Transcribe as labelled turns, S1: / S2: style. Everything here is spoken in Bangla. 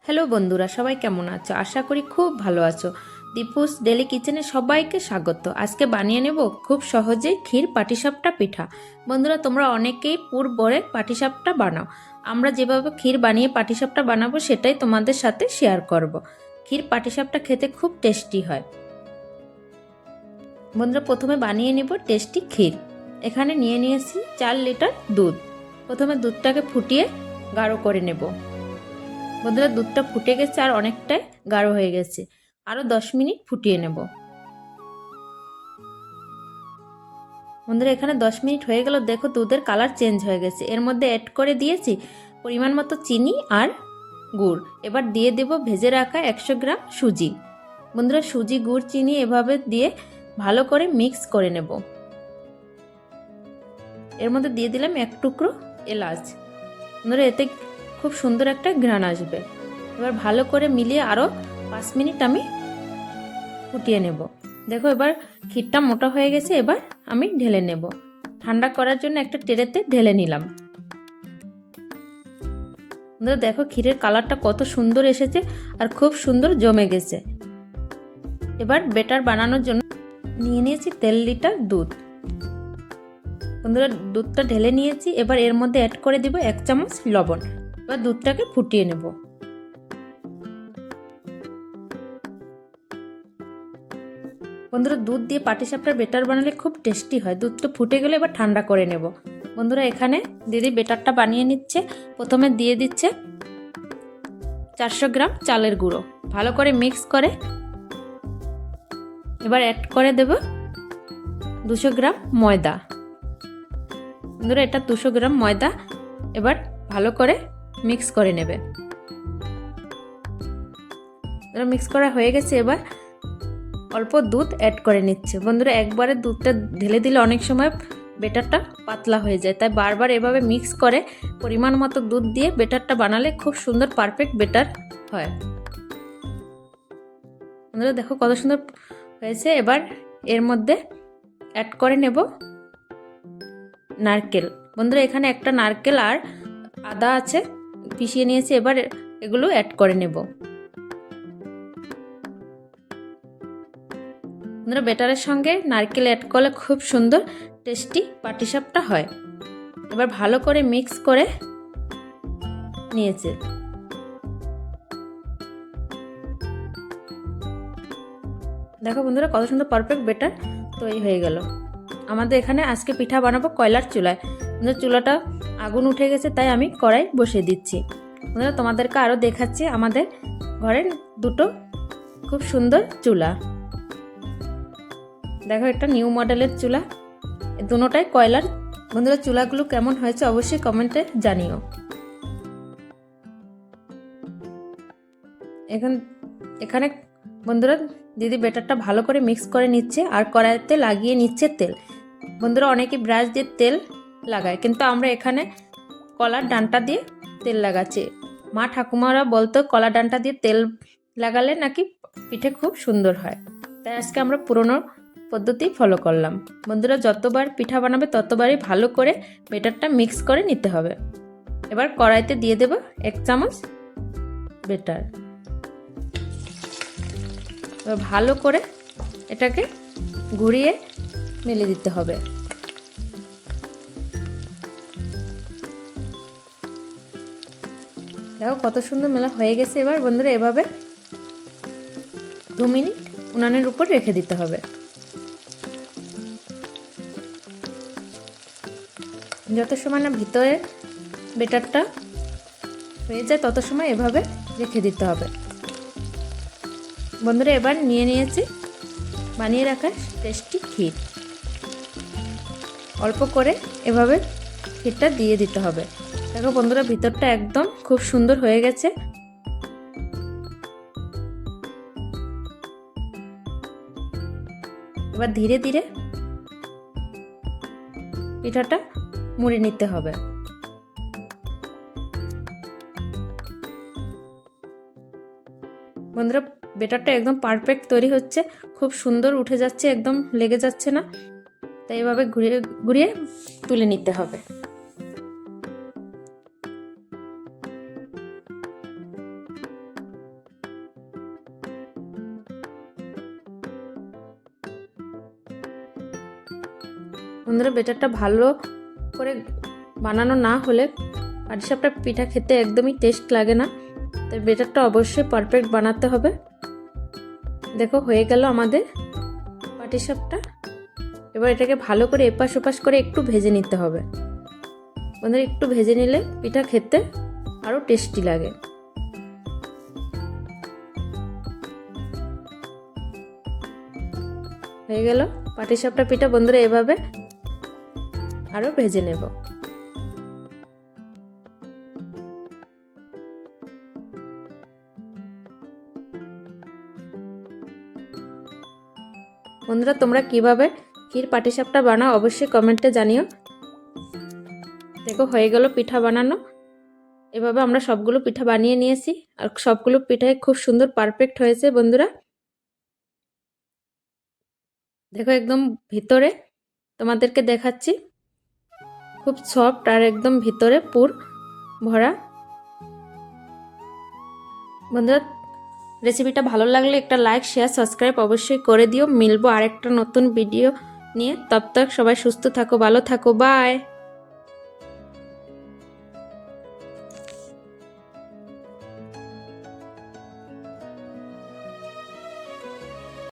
S1: হ্যালো বন্ধুরা, সবাই কেমন আছো? আশা করি খুব ভালো আছো। দীপুস ডেলি কিচেনে সবাইকে স্বাগত। আজকে বানিয়ে নেব খুব সহজেই ক্ষীর পাটিসাপটা পিঠা। বন্ধুরা, তোমরা অনেকেই পুর ভরে পাটিসাপটা বানাও। আমরা যেভাবে ক্ষীর বানিয়ে পাটিসাপটা বানাবো সেটাই তোমাদের সাথে শেয়ার করব। ক্ষীর পাটিসাপটা খেতে খুব টেস্টি হয়। বন্ধুরা, প্রথমে বানিয়ে নেব টেস্টি ক্ষীর। এখানে নিয়ে নিয়েছি 4 লিটার দুধ। প্রথমে দুধটাকে ফুটিয়ে গাঢ় করে নেব। বন্ধুরা, দুধটা ফুটে গেছে আর অনেকটাই গাঢ় হয়ে গেছে। আরও 10 মিনিট ফুটিয়ে নেব। বন্ধুরা, এখানে 10 মিনিট হয়ে গেল। দেখো দুধের কালার চেঞ্জ হয়ে গেছে। এর মধ্যে অ্যাড করে দিয়েছি পরিমাণ মতো চিনি আর গুড়। এবার দিয়ে দেব ভেজে রাখা 100 গ্রাম সুজি। বন্ধুরা, সুজি, গুড়, চিনি এভাবে দিয়ে ভালো করে মিক্স করে নেব। এর মধ্যে দিয়ে দিলাম 1 টুকরো এলাচ। বন্ধুরা, এতে খুব সুন্দর একটা ঘ্রাণ আসবে। এবার ভালো করে মিলিয়ে আরও 5 মিনিট আমি ফুটিয়ে নেব। দেখো এবার ক্ষীরটা মোটা হয়ে গেছে। এবার আমি ঢেলে নেব। ঠান্ডা করার জন্য একটা ট্রেতে ঢেলে নিলাম। দেখো ক্ষীরের কালারটা কত সুন্দর এসেছে আর খুব সুন্দর জমে গেছে। এবার বেটার বানানোর জন্য নিয়ে নিয়েছি 3 লিটার দুধ। বন্ধুরা, দুধটা ঢেলে নিয়েছি। এবার এর মধ্যে অ্যাড করে দিব 1 চামচ লবণ। এবার দুধটাকে ফুটিয়ে নেব। বন্ধুরা, দুধ দিয়ে পাটিসাপটার বেটার বানালে খুব টেস্টি হয়। দুধটা ফুটে গেলে এবার ঠান্ডা করে নেব। বন্ধুরা, এখানে দিদি বেটারটা বানিয়ে নিচ্ছে। প্রথমে দিয়ে দিচ্ছে 400 গ্রাম চালের গুঁড়ো। ভালো করে মিক্স করে এবার অ্যাড করে দেব 200 গ্রাম ময়দা। বন্ধুরা, এটা 200 গ্রাম ময়দা এবার ভালো করে মিক্স করে নেবে। মিক্স করা হয়ে গেছে। এবার অল্প দুধ অ্যাড করে নিচ্ছে। বন্ধুরা, একবারে দুধটা ঢেলে দিলে অনেক সময় বেটারটা পাতলা হয়ে যায়, তাই বারবার এভাবে মিক্স করে পরিমাণ মতো দুধ দিয়ে বেটারটা বানালে খুব সুন্দর পারফেক্ট বেটার হয়। বন্ধুরা, দেখো কত সুন্দর হয়েছে। এবার এর মধ্যে অ্যাড করে নেব নারকেল। বন্ধুরা, এখানে একটা নারকেল আর আদা আছে, পিষিয়ে নিয়েছি। এবার এগুলো অ্যাড করে নেব। বন্ধুরা, বেটারের সঙ্গে নারকেল অ্যাড করলে খুব সুন্দর টেস্টি পাটিসাপটা হয়। এবার ভালো করে মিক্স করে নিয়েছে। দেখো বন্ধুরা, কত সুন্দর পারফেক্ট বেটার তৈরি হয়ে গেল। আমাদের এখানে আজকে পিঠা বানাবো কয়লার চুলায়। চুলাটা আগুন উঠে গেছে, তাই আমি কড়াই বসিয়ে দিচ্ছি। বন্ধুরা, তোমাদেরকে আরও দেখাচ্ছি আমাদের ঘরের দুটো খুব সুন্দর চুলা। দেখো, একটা নিউ মডেলের চুলা, দুটোটাই কয়লার। বন্ধুরা, চুলাগুলো কেমন হয়েছে অবশ্যই কমেন্টে জানিও। এখানে বন্ধুরা দিদি বেটারটা ভালো করে মিক্স করে নিচ্ছে আর কড়াইতে লাগিয়ে নিচ্ছে তেল। বন্ধুরা, অনেকে ব্রাশ দিয়ে তেল লাগায়, কিন্তু আমরা এখানে কলার ডান্টা দিয়ে তেল লাগাচ্ছি। মা ঠাকুমারা বলতো কলার ডান্টা দিয়ে তেল লাগালে নাকি পিঠে খুব সুন্দর হয়, তাই আজকে আমরা পুরনো পদ্ধতি ফলো করলাম। বন্ধুরা, যতবার পিঠা বানাবে ততবারই ভালো করে বেটারটা মিক্স করে নিতে হবে। এবার কড়াইতে দিয়ে দেব 1 চামচ বেটার। এবার ভালো করে এটাকে ঘুরিয়ে মেলে দিতে হবে। দেখো কত সুন্দর মেলা হয়ে গেছে। এবার বন্ধুরা, এভাবে 2 মিনিট উনানের উপর রেখে দিতে হবে। যত সময় না ভিতরে বেটারটা হয়ে যায় তত সময় এভাবে রেখে দিতে হবে। বন্ধুরা, এবার নিয়ে নিয়েছি বানিয়ে রাখা টেস্টি ক্ষীর। অল্প করে এভাবে ক্ষীরটা দিয়ে দিতে হবে। দেখো বন্ধুরা, ভিতরটা একদম খুব সুন্দর হয়ে গেছে। এবার ধীরে ধীরে পিঠাটা মুড়ে নিতে হবে। বন্ধুরা, বেটারটা একদম পারফেক্ট তৈরি হচ্ছে, খুব সুন্দর উঠে যাচ্ছে, একদম লেগে যাচ্ছে না। তাই এভাবে ঘুরিয়ে ঘুরিয়ে তুলে নিতে হবে। বন্ধুরা ব্যাটারটা ভালো করে বানানো না হলে পাটিসাপটা পিঠা খেতে একদমই টেস্ট লাগে না, তাই ব্যাটারটা অবশ্যই পারফেক্ট বানাতে হবে। দেখো হয়ে গেল আমাদের পাটিসাপটা। এবার এটাকে ভালো করে এপাশ ওপাশ করে একটু ভেজে নিতে হবে। বন্ধুরা একটু ভেজে নিলে পিঠা খেতে আরও টেস্টি লাগে। হয়ে গেল পাটিসাপটা পিঠা। বন্ধুরা এভাবে আরও ভেজে নেব। বন্ধুরা তোমরা কিভাবে ক্ষীর পাটিসাপটা বানাও অবশ্যই কমেন্টে জানিও। দেখো হয়ে গেল পিঠা বানানো। এভাবে আমরা সবগুলো পিঠা বানিয়ে নিয়েছি, আর সবগুলো পিঠাই খুব সুন্দর পারফেক্ট হয়েছে। বন্ধুরা দেখো একদম ভিতরে তোমাদেরকে দেখাচ্ছি, খুব সফট আর একদম ভিতরে পুর ভরা। বন্ধুরা রেসিপিটা ভালো লাগলে একটা লাইক শেয়ার সাবস্ক্রাইব অবশ্যই করে দিও। মিলবো আরেকটা নতুন ভিডিও নিয়ে। তব তক সবাই সুস্থ থাকো, ভালো থাকো, বাই।